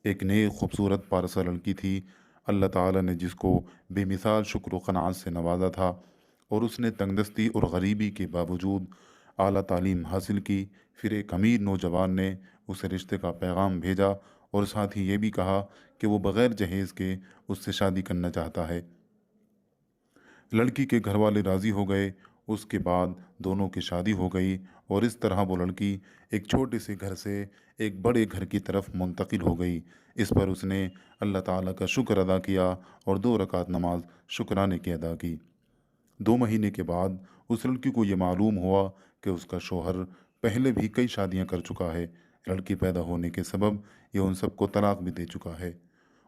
ایک نیک خوبصورت پارسا لڑکی تھی، اللہ تعالیٰ نے جس کو بے مثال شکر و قناعت سے نوازا تھا، اور اس نے تنگدستی اور غریبی کے باوجود اعلیٰ تعلیم حاصل کی۔ پھر ایک امیر نوجوان نے اسے رشتے کا پیغام بھیجا اور ساتھ ہی یہ بھی کہا کہ وہ بغیر جہیز کے اس سے شادی کرنا چاہتا ہے۔ لڑکی کے گھر والے راضی ہو گئے۔ اس کے بعد دونوں کی شادی ہو گئی، اور اس طرح وہ لڑکی ایک چھوٹے سے گھر سے ایک بڑے گھر کی طرف منتقل ہو گئی۔ اس پر اس نے اللہ تعالیٰ کا شکر ادا کیا اور 2 رکعت نماز شکرانے کی ادا کی۔ 2 مہینے کے بعد اس لڑکی کو یہ معلوم ہوا کہ اس کا شوہر پہلے بھی کئی شادیاں کر چکا ہے۔ لڑکی پیدا ہونے کے سبب یہ ان سب کو طلاق بھی دے چکا ہے۔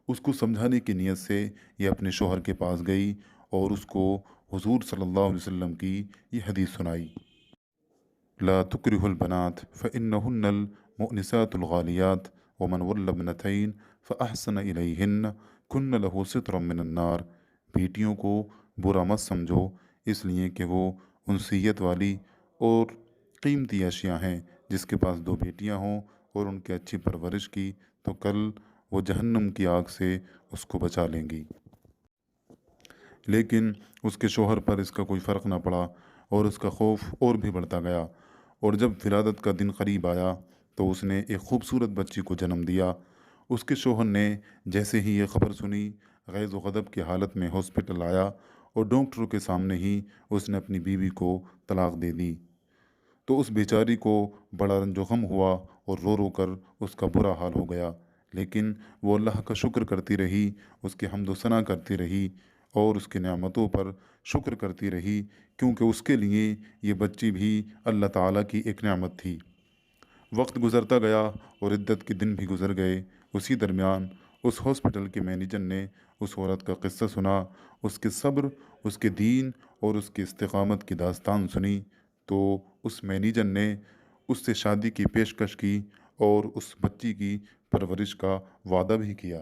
اس کو سمجھانے کی نیت سے یہ اپنے شوہر کے پاس گئی اور اس کو حضور صلی اللہ علیہ وسلم کی یہ حدیث سنائی: لا تکرہوا البنات فإنہن المؤنسات الغالیات ومن ولى ابنتین فأحسن الیہن کن لہ سترا من النار۔ بیٹیوں کو برا مت سمجھو، اس لیے کہ وہ انسیت والی اور قیمتی اشیاء ہیں۔ جس کے پاس 2 بیٹیاں ہوں اور ان کی اچھی پرورش کی تو کل وہ جہنم کی آگ سے اس کو بچا لیں گی۔ لیکن اس کے شوہر پر اس کا کوئی فرق نہ پڑا اور اس کا خوف اور بھی بڑھتا گیا، اور جب ولادت کا دن قریب آیا تو اس نے ایک خوبصورت بچی کو جنم دیا۔ اس کے شوہر نے جیسے ہی یہ خبر سنی، غیظ و غضب کی حالت میں ہاسپٹل آیا اور ڈاکٹروں کے سامنے ہی اس نے اپنی بیوی کو طلاق دے دی۔ تو اس بیچاری کو بڑا رنج و غم ہوا اور رو رو کر اس کا برا حال ہو گیا، لیکن وہ اللہ کا شکر کرتی رہی، اس کی حمد و ثنا کرتی رہی اور اس کی نعمتوں پر شکر کرتی رہی، کیونکہ اس کے لیے یہ بچی بھی اللہ تعالیٰ کی ایک نعمت تھی۔ وقت گزرتا گیا اور عدت کے دن بھی گزر گئے۔ اسی درمیان اس ہاسپٹل کے مینیجر نے اس عورت کا قصہ سنا، اس کے صبر، اس کے دین اور اس کے استقامت کی داستان سنی، تو اس مینیجر نے اس سے شادی کی پیشکش کی اور اس بچی کی پرورش کا وعدہ بھی کیا۔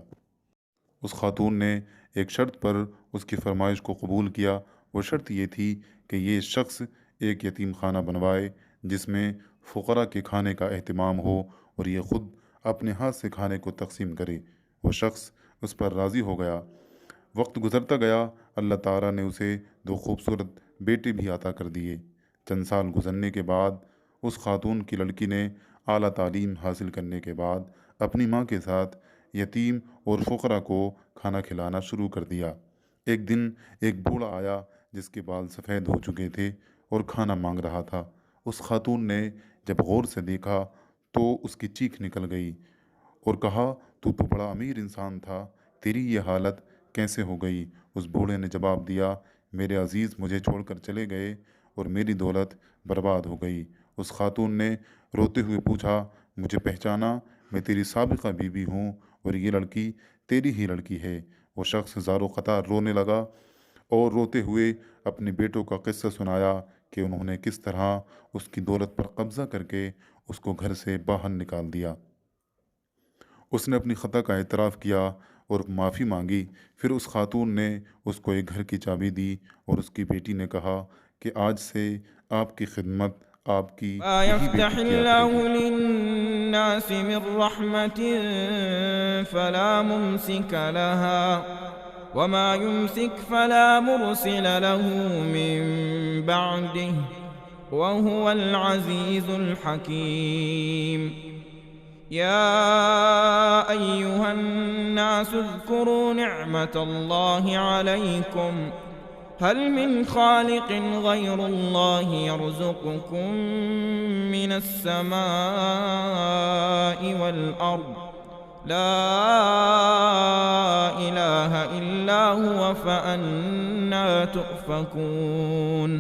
اس خاتون نے ایک شرط پر اس کی فرمائش کو قبول کیا۔ وہ شرط یہ تھی کہ یہ شخص ایک یتیم خانہ بنوائے جس میں فقراء کے کھانے کا اہتمام ہو اور یہ خود اپنے ہاتھ سے کھانے کو تقسیم کرے۔ وہ شخص اس پر راضی ہو گیا۔ وقت گزرتا گیا، اللہ تعالیٰ نے اسے 2 خوبصورت بیٹے بھی عطا کر دیے۔ چند سال گزرنے کے بعد اس خاتون کی لڑکی نے اعلیٰ تعلیم حاصل کرنے کے بعد اپنی ماں کے ساتھ یتیم اور فقراء کو کھانا کھلانا شروع کر دیا۔ ایک دن ایک بوڑھا آیا جس کے بال سفید ہو چکے تھے اور کھانا مانگ رہا تھا۔ اس خاتون نے جب غور سے دیکھا تو اس کی چیخ نکل گئی اور کہا، تو بڑا امیر انسان تھا، تیری یہ حالت کیسے ہو گئی؟ اس بوڑھے نے جواب دیا، میرے عزیز مجھے چھوڑ کر چلے گئے اور میری دولت برباد ہو گئی۔ اس خاتون نے روتے ہوئے پوچھا، مجھے پہچانا؟ میں تیری سابقہ بیوی ہوں اور یہ لڑکی تیری ہی لڑکی ہے۔ وہ شخص زار و قطار رونے لگا اور روتے ہوئے اپنے بیٹوں کا قصہ سنایا کہ انہوں نے کس طرح اس کی دولت پر قبضہ کر کے اس کو گھر سے باہر نکال دیا۔ اس نے اپنی خطا کا اعتراف کیا اور معافی مانگی۔ پھر اس خاتون نے اس کو ایک گھر کی چابی دی اور اس کی بیٹی نے کہا کہ آج سے آپ کی خدمت آپ کی ما یہی يفتح بیٹی کیا کرے الله گی۔ للناس من رحمة فلا ممسك لها وما يمسك فلا مرسل له من بعده وهو العزيز الحكيم. يا أيها الناس اذكروا نعمة الله عليكم هل من خالق غير الله يرزقكم من السماء والأرض لا إله إلا هو فأنى تؤفكون.